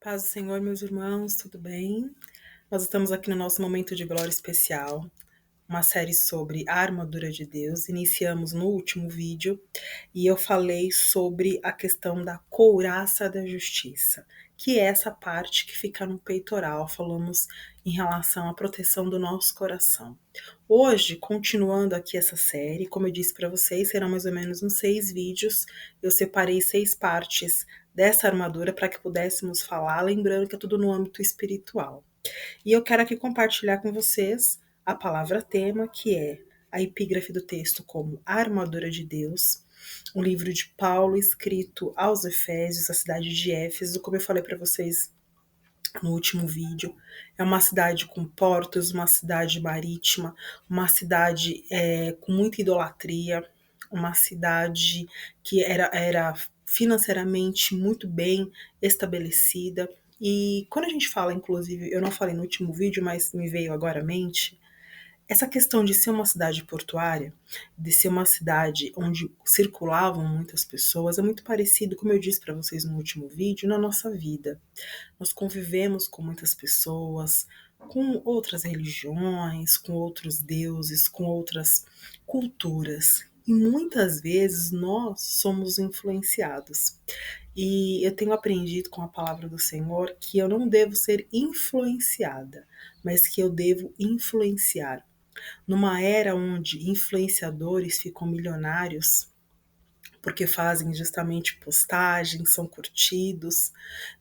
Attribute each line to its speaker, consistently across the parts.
Speaker 1: Paz do Senhor, meus irmãos, tudo bem? Nós estamos aqui no nosso momento de glória especial, uma série sobre a armadura de Deus. Iniciamos no último vídeo e eu falei sobre a questão da couraça da justiça, que é essa parte que fica no peitoral. Falamos em relação à proteção do nosso coração. Hoje, continuando aqui essa série, como eu disse para vocês, serão mais ou menos uns 6 vídeos. Eu separei 6 partes dessa armadura para que pudéssemos falar, lembrando que é tudo no âmbito espiritual. E eu quero aqui compartilhar com vocês a palavra tema, que é a epígrafe do texto como a armadura de Deus, um livro de Paulo escrito aos Efésios, a cidade de Éfeso, como eu falei para vocês no último vídeo. É uma cidade com portos, uma cidade marítima, uma cidade com muita idolatria, uma cidade que era financeiramente muito bem estabelecida. E quando a gente fala, inclusive, eu não falei no último vídeo, mas me veio agora à mente, essa questão de ser uma cidade portuária, de ser uma cidade onde circulavam muitas pessoas, é muito parecido, como eu disse para vocês no último vídeo, na nossa vida. Nós convivemos com muitas pessoas, com outras religiões, com outros deuses, com outras culturas. E muitas vezes nós somos influenciados. E eu tenho aprendido com a palavra do Senhor que eu não devo ser influenciada, mas que eu devo influenciar. Numa era onde influenciadores ficam milionários, porque fazem justamente postagens, são curtidos,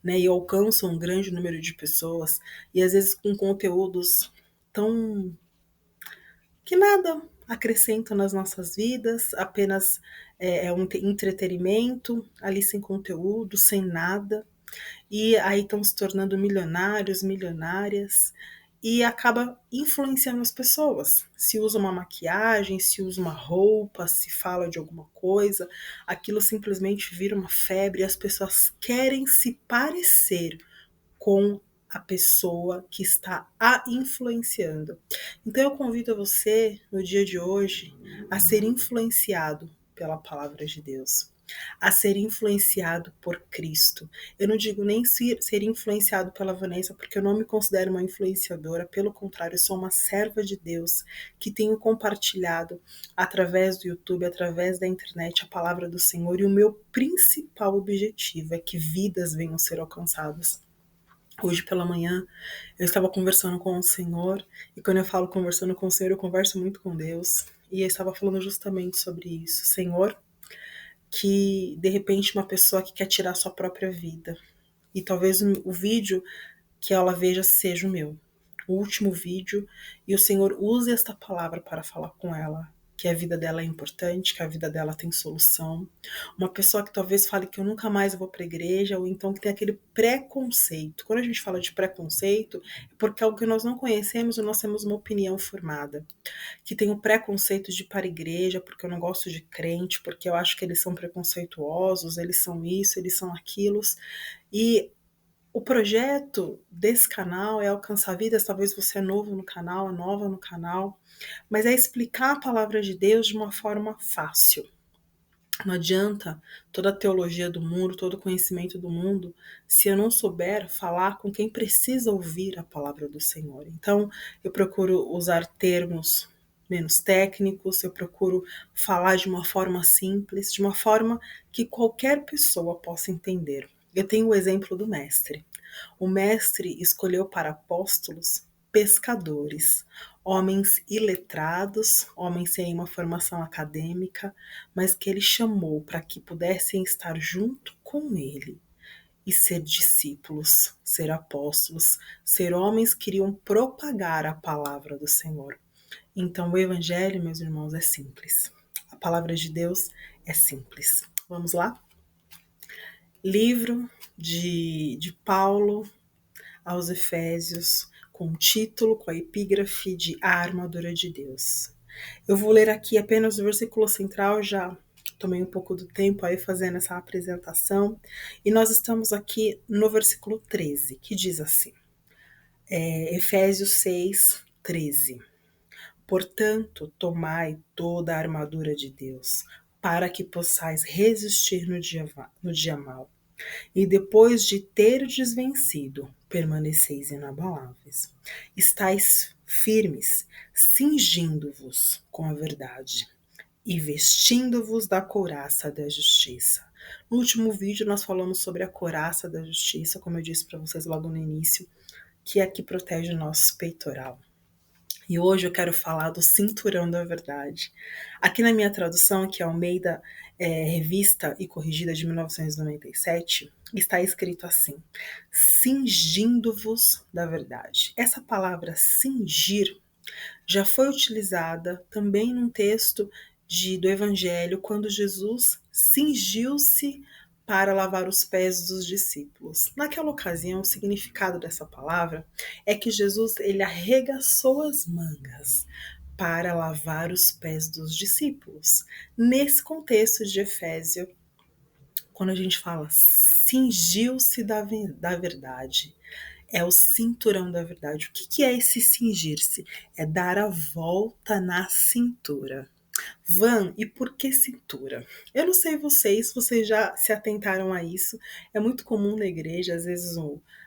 Speaker 1: né, e alcançam um grande número de pessoas, e às vezes com conteúdos tão que nada acrescentam nas nossas vidas, apenas é um entretenimento, ali sem conteúdo, sem nada, e aí estão se tornando milionários, milionárias, e acaba influenciando as pessoas. Se usa uma maquiagem, se usa uma roupa, se fala de alguma coisa, aquilo simplesmente vira uma febre e as pessoas querem se parecer com a pessoa que está a influenciando. Então eu convido você, no dia de hoje, a ser influenciado pela palavra de Deus, a ser influenciado por Cristo. Eu não digo nem ser influenciado pela Vanessa, porque eu não me considero uma influenciadora, pelo contrário, eu sou uma serva de Deus que tenho compartilhado através do YouTube, através da internet, a palavra do Senhor, e o meu principal objetivo é que vidas venham a ser alcançadas. Hoje pela manhã eu estava conversando com o Senhor, e quando eu falo conversando com o Senhor, eu converso muito com Deus, e eu estava falando justamente sobre isso. Senhor, que de repente uma pessoa que quer tirar sua própria vida, e talvez o vídeo que ela veja seja o meu, o último vídeo, e o Senhor use esta palavra para falar com ela, que a vida dela é importante, que a vida dela tem solução. Uma pessoa que talvez fale que eu nunca mais vou para a igreja, ou então que tem aquele preconceito. Quando a gente fala de preconceito, é porque é algo que nós não conhecemos e nós temos uma opinião formada. Que tem o preconceito de ir para a igreja, porque eu não gosto de crente, porque eu acho que eles são preconceituosos, eles são isso, eles são aquilo. E o projeto desse canal é alcançar vidas. Talvez você é novo no canal, é nova no canal, mas é explicar a palavra de Deus de uma forma fácil. Não adianta toda a teologia do mundo, todo o conhecimento do mundo, se eu não souber falar com quem precisa ouvir a palavra do Senhor. Então, eu procuro usar termos menos técnicos, eu procuro falar de uma forma simples, de uma forma que qualquer pessoa possa entender. Eu tenho o exemplo do mestre. O mestre escolheu para apóstolos pescadores, homens iletrados, homens sem uma formação acadêmica, mas que ele chamou para que pudessem estar junto com ele e ser discípulos, ser apóstolos, ser homens que iriam propagar a palavra do Senhor. Então, o Evangelho, meus irmãos, é simples. A palavra de Deus é simples. Vamos lá? Livro de Paulo aos Efésios, com o título, com a epígrafe de A Armadura de Deus. Eu vou ler aqui apenas o versículo central, já tomei um pouco do tempo aí fazendo essa apresentação, e nós estamos aqui no versículo 13, que diz assim, Efésios 6, 13. Portanto, tomai toda a armadura de Deus, para que possais resistir no dia mau. E depois de ter desvencido, permaneceis inabaláveis. Estais firmes, cingindo-vos com a verdade e vestindo-vos da couraça da justiça. No último vídeo nós falamos sobre a couraça da justiça, como eu disse para vocês logo no início, que é a que protege o nosso peitoral. E hoje eu quero falar do cinturão da verdade. Aqui na minha tradução, que é Almeida, Revista e Corrigida de 1997, está escrito assim: cingindo-vos da verdade. Essa palavra cingir já foi utilizada também num texto do Evangelho, quando Jesus cingiu-se para lavar os pés dos discípulos. Naquela ocasião, o significado dessa palavra é que Jesus ele arregaçou as mangas para lavar os pés dos discípulos. Nesse contexto de Efésio, quando a gente fala cingiu-se da verdade, é o cinturão da verdade. O que é esse cingir-se? É dar a volta na cintura. Van, e por que cintura? Eu não sei vocês já se atentaram a isso. É muito comum na igreja, às vezes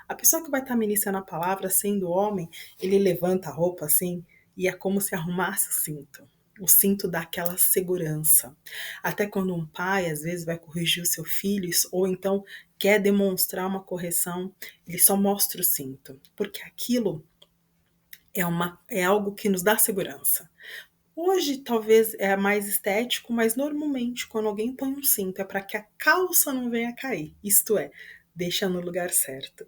Speaker 1: a pessoa que vai estar ministrando a palavra, sendo homem, ele levanta a roupa assim, e é como se arrumasse o cinto. O cinto dá aquela segurança. Até quando um pai, às vezes, vai corrigir o seu filho, ou então quer demonstrar uma correção, ele só mostra o cinto, porque aquilo é algo que nos dá segurança. Hoje talvez é mais estético, mas normalmente quando alguém põe um cinto é para que a calça não venha a cair, isto é, deixa no lugar certo.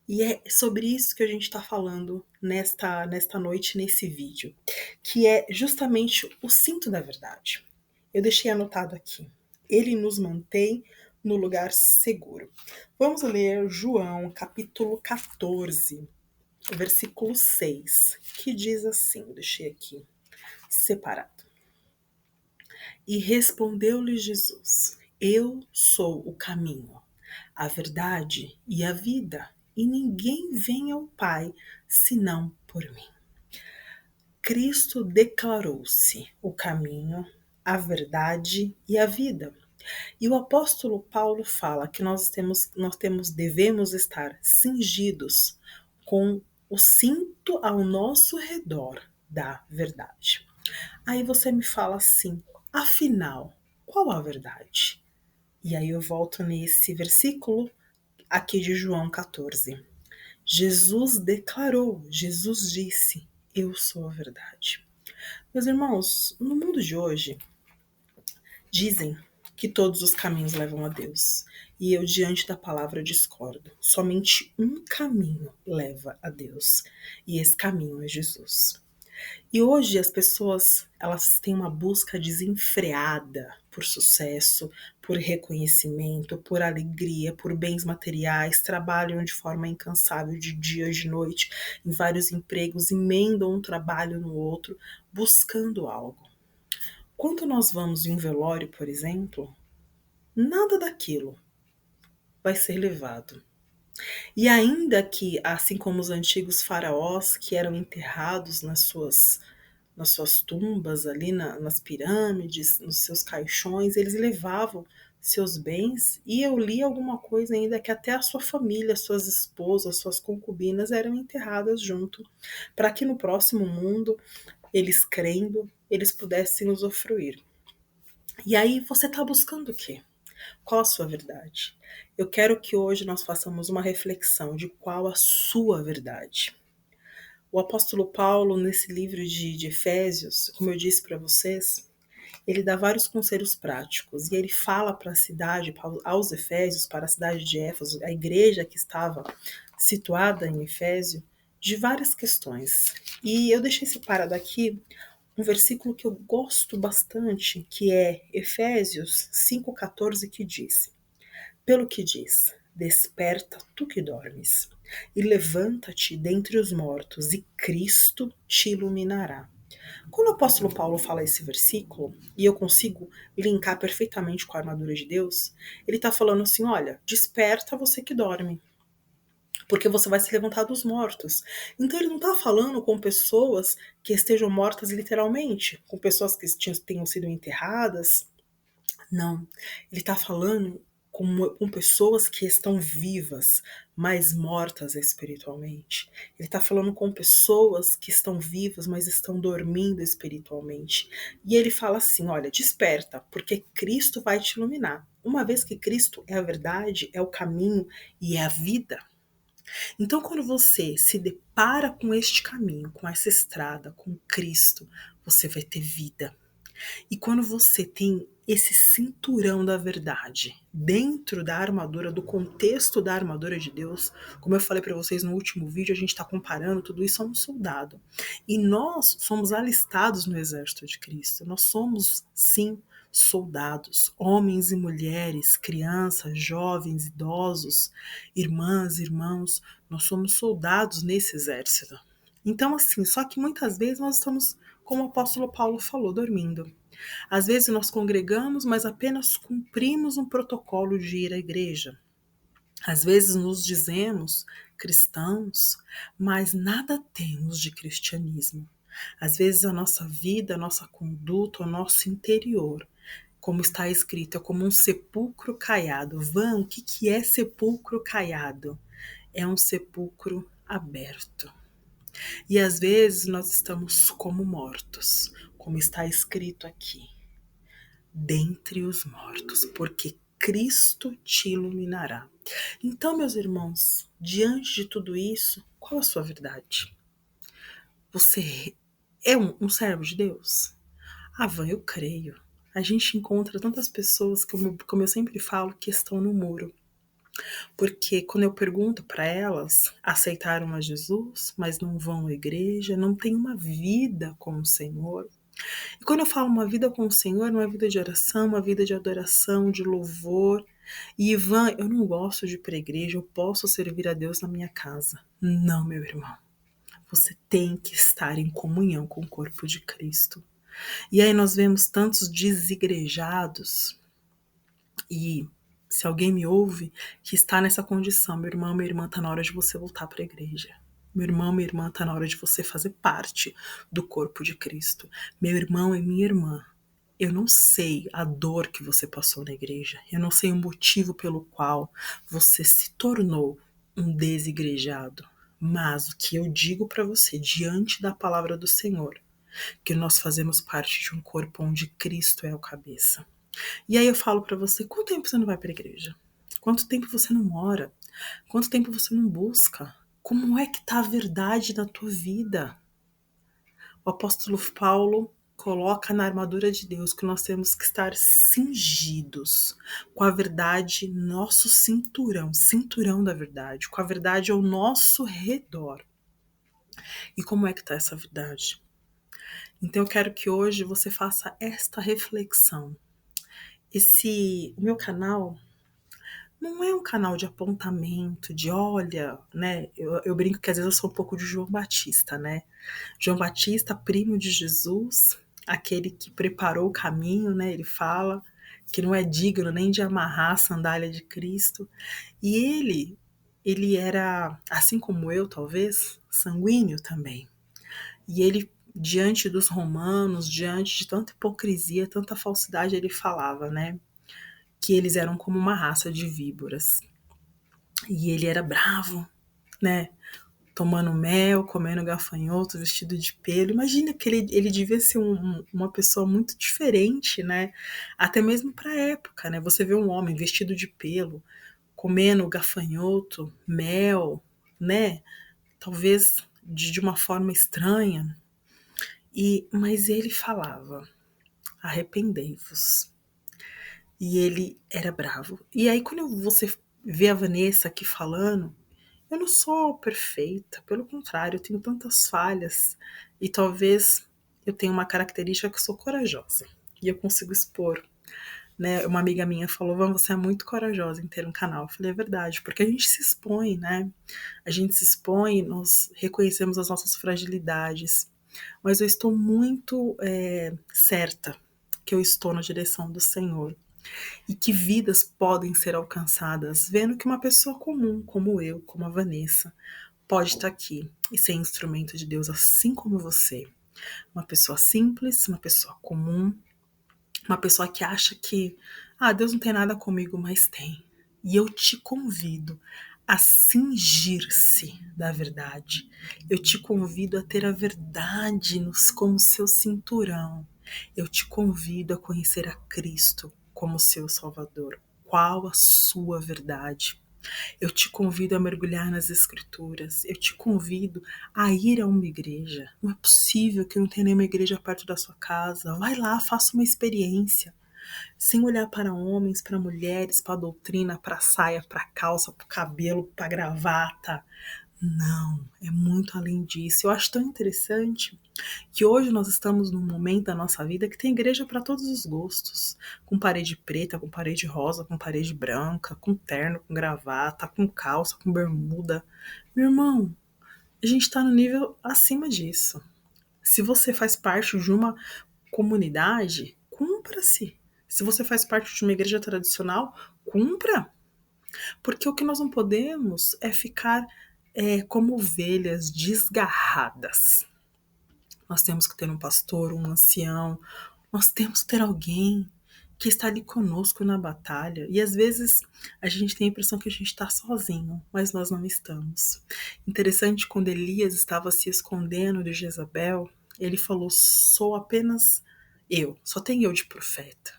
Speaker 1: E é sobre isso que a gente está falando nesta noite, nesse vídeo, que é justamente o cinto da verdade. Eu deixei anotado aqui. Ele nos mantém no lugar seguro. Vamos ler João, capítulo 14, versículo 6, que diz assim, deixei aqui separado. E respondeu-lhe Jesus: Eu sou o caminho, a verdade e a vida, e ninguém vem ao Pai senão por mim. Cristo declarou-se o caminho, a verdade e a vida. E o apóstolo Paulo fala que devemos estar cingidos com o cinto ao nosso redor da verdade. Aí você me fala assim, afinal, qual a verdade? E aí eu volto nesse versículo aqui de João 14. Jesus declarou, Jesus disse, eu sou a verdade. Meus irmãos, no mundo de hoje, dizem que todos os caminhos levam a Deus. E eu, diante da palavra, discordo. Somente um caminho leva a Deus. E esse caminho é Jesus. E hoje as pessoas, elas têm uma busca desenfreada por sucesso, por reconhecimento, por alegria, por bens materiais, trabalham de forma incansável de dia e de noite, em vários empregos, emendam um trabalho no outro, buscando algo. Quando nós vamos em um velório, por exemplo, nada daquilo vai ser levado. E ainda que, assim como os antigos faraós que eram enterrados nas suas tumbas ali nas pirâmides, nos seus caixões, eles levavam seus bens, e eu li alguma coisa ainda que até a sua família, suas esposas, suas concubinas eram enterradas junto, para que no próximo mundo, eles crendo, eles pudessem usufruir. E aí você está buscando o quê? Qual a sua verdade? Eu quero que hoje nós façamos uma reflexão de qual a sua verdade. O apóstolo Paulo, nesse livro de Efésios, como eu disse para vocês, ele dá vários conselhos práticos e ele fala para a cidade, aos Efésios, para a cidade de Éfeso, a igreja que estava situada em Efésio, de várias questões. E eu deixei separado aqui um versículo que eu gosto bastante, que é Efésios 5,14, que diz: Pelo que diz, desperta tu que dormes, e levanta-te dentre os mortos, e Cristo te iluminará. Quando o apóstolo Paulo fala esse versículo, e eu consigo linkar perfeitamente com a armadura de Deus, ele está falando assim, olha, desperta você que dorme, porque você vai se levantar dos mortos. Então ele não está falando com pessoas que estejam mortas literalmente, com pessoas que tenham sido enterradas. Não, ele está falando com pessoas que estão vivas, mas mortas espiritualmente. Ele está falando com pessoas que estão vivas, mas estão dormindo espiritualmente. E ele fala assim: olha, desperta, porque Cristo vai te iluminar. Uma vez que Cristo é a verdade, é o caminho e é a vida. Então, quando você se depara com este caminho, com essa estrada, com Cristo, você vai ter vida. E quando você tem esse cinturão da verdade dentro da armadura, do contexto da armadura de Deus, como eu falei para vocês no último vídeo, a gente está comparando tudo isso a um soldado. E nós somos alistados no exército de Cristo. Nós somos, sim, soldados, homens e mulheres, crianças, jovens, idosos, irmãs, irmãos. Nós somos soldados nesse exército. Então, assim, só que muitas vezes nós estamos, como o apóstolo Paulo falou, dormindo. Às vezes nós congregamos, mas apenas cumprimos um protocolo de ir à igreja. Às vezes nos dizemos cristãos, mas nada temos de cristianismo. Às vezes a nossa vida, a nossa conduta, o nosso interior, como está escrito, é como um sepulcro caiado. Vã, o que é sepulcro caiado? É um sepulcro aberto. E às vezes nós estamos como mortos, como está escrito aqui, dentre os mortos, porque Cristo te iluminará. Então, meus irmãos, diante de tudo isso, qual a sua verdade? Você é um servo de Deus? Ah, Van, eu creio. A gente encontra tantas pessoas, como eu sempre falo, que estão no muro. Porque quando eu pergunto para elas, aceitaram a Jesus, mas não vão à igreja, não têm uma vida com o Senhor. E quando eu falo uma vida com o Senhor, uma vida de oração, uma vida de adoração, de louvor. E Ivan, eu não gosto de ir para a igreja, eu posso servir a Deus na minha casa. Não, meu irmão. Você tem que estar em comunhão com o corpo de Cristo. E aí nós vemos tantos desigrejados e se alguém me ouve que está nessa condição, meu irmão, minha irmã, está na hora de você voltar para a igreja. Meu irmão, minha irmã, está na hora de você fazer parte do corpo de Cristo. Meu irmão e minha irmã, eu não sei a dor que você passou na igreja. Eu não sei o motivo pelo qual você se tornou um desigrejado. Mas o que eu digo para você, diante da palavra do Senhor, que nós fazemos parte de um corpo onde Cristo é o cabeça. E aí eu falo para você, quanto tempo você não vai para a igreja? Quanto tempo você não ora? Quanto tempo você não busca? Como é que está a verdade na tua vida? O apóstolo Paulo coloca na armadura de Deus que nós temos que estar cingidos com a verdade, nosso cinturão, cinturão da verdade, com a verdade ao nosso redor. E como é que está essa verdade? Então eu quero que hoje você faça esta reflexão. O meu canal não é um canal de apontamento, de olha, né? Eu brinco que às vezes eu sou um pouco de João Batista, né? João Batista, primo de Jesus, aquele que preparou o caminho, né? Ele fala que não é digno nem de amarrar a sandália de Cristo. E ele era, assim como eu, talvez, sanguíneo também. E ele, diante dos romanos, diante de tanta hipocrisia, tanta falsidade, ele falava, né? Que eles eram como uma raça de víboras. E ele era bravo, né? Tomando mel, comendo gafanhoto, vestido de pelo. Imagina que ele devia ser uma pessoa muito diferente, né? Até mesmo para a época, né? Você vê um homem vestido de pelo, comendo gafanhoto, mel, né? Talvez de uma forma estranha. Mas ele falava, arrependei-vos. E ele era bravo. E aí quando você vê a Vanessa aqui falando, eu não sou perfeita, pelo contrário, eu tenho tantas falhas e talvez eu tenha uma característica que eu sou corajosa e eu consigo expor, né? Uma amiga minha falou, Van, você é muito corajosa em ter um canal. Eu falei, é verdade, porque a gente se expõe, né? A gente se expõe, nós reconhecemos as nossas fragilidades, mas eu estou muito certa que eu estou na direção do Senhor e que vidas podem ser alcançadas vendo que uma pessoa comum, como eu, como a Vanessa, pode estar aqui e ser instrumento de Deus assim como você. Uma pessoa simples, uma pessoa comum, uma pessoa que acha que Deus não tem nada comigo, mas tem. E eu te convido a cingir-se da verdade. Eu te convido a ter a verdade como seu cinturão. Eu te convido a conhecer a Cristo como seu Salvador. Qual a sua verdade? Eu te convido a mergulhar nas Escrituras. Eu te convido a ir a uma igreja. Não é possível que não tenha nenhuma igreja perto da sua casa. Vai lá, faça uma experiência. Sem olhar para homens, para mulheres, para doutrina, para saia, para calça, para cabelo, para gravata. Não, é muito além disso. Eu acho tão interessante que hoje nós estamos num momento da nossa vida que tem igreja para todos os gostos, com parede preta, com parede rosa, com parede branca, com terno, com gravata, com calça, com bermuda. Meu irmão, a gente está no nível acima disso. Se você faz parte de uma comunidade, cumpra-se. Se você faz parte de uma igreja tradicional, cumpra. Porque o que nós não podemos é ficar como ovelhas desgarradas. Nós temos que ter um pastor, um ancião, nós temos que ter alguém que está ali conosco na batalha. E às vezes a gente tem a impressão que a gente está sozinho, mas nós não estamos. Interessante, quando Elias estava se escondendo de Jezabel, ele falou: sou apenas eu, só tem eu de profeta.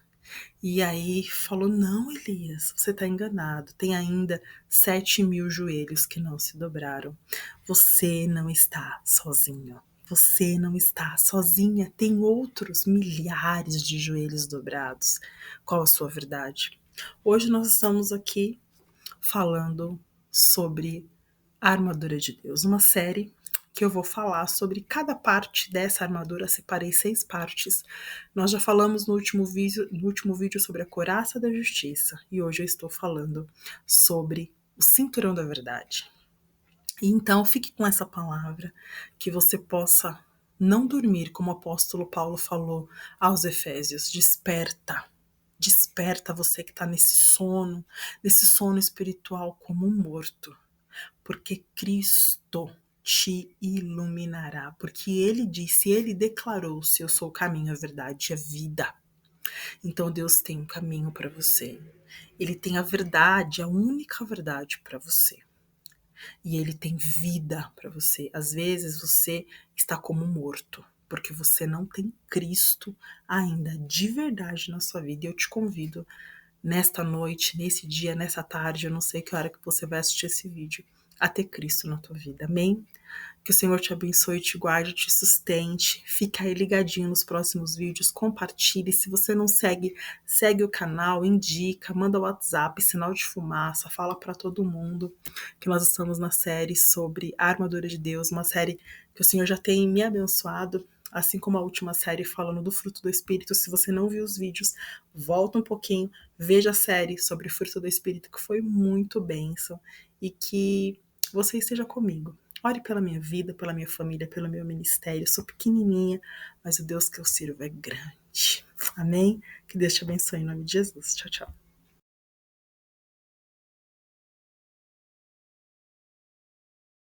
Speaker 1: E aí falou: não, Elias, você está enganado. Tem ainda 7.000 joelhos que não se dobraram. Você não está sozinho. Você não está sozinha. Tem outros milhares de joelhos dobrados. Qual a sua verdade? Hoje nós estamos aqui falando sobre a armadura de Deus, uma série que eu vou falar sobre cada parte dessa armadura. Separei 6 partes. Nós já falamos no último vídeo sobre a couraça da justiça e hoje eu estou falando sobre o cinturão da verdade. E então fique com essa palavra, que você possa não dormir, como o apóstolo Paulo falou aos Efésios. Desperta, desperta você que está nesse sono espiritual como um morto, porque Cristo te iluminará, porque ele disse, ele declarou-se: eu sou o caminho, a verdade e a vida. Então Deus tem um caminho para você, ele tem a verdade, a única verdade para você, e ele tem vida para você. Às vezes você está como morto, porque você não tem Cristo ainda de verdade na sua vida. E eu te convido nesta noite, nesse dia, nessa tarde, eu não sei que hora que você vai assistir esse vídeo, a ter Cristo na tua vida. Amém? Que o Senhor te abençoe, te guarde, te sustente. Fica aí ligadinho nos próximos vídeos, compartilhe. Se você não segue, segue o canal, indica, manda WhatsApp, sinal de fumaça, fala para todo mundo que nós estamos na série sobre a armadura de Deus, uma série que o Senhor já tem me abençoado, assim como a última série falando do fruto do Espírito. Se você não viu os vídeos, volta um pouquinho, veja a série sobre o fruto do Espírito, que foi muito bênção, e que você esteja comigo. Ore pela minha vida, pela minha família, pelo meu ministério. Eu sou pequenininha, mas o Deus que eu sirvo é grande. Amém? Que Deus te abençoe em nome de Jesus. Tchau, tchau.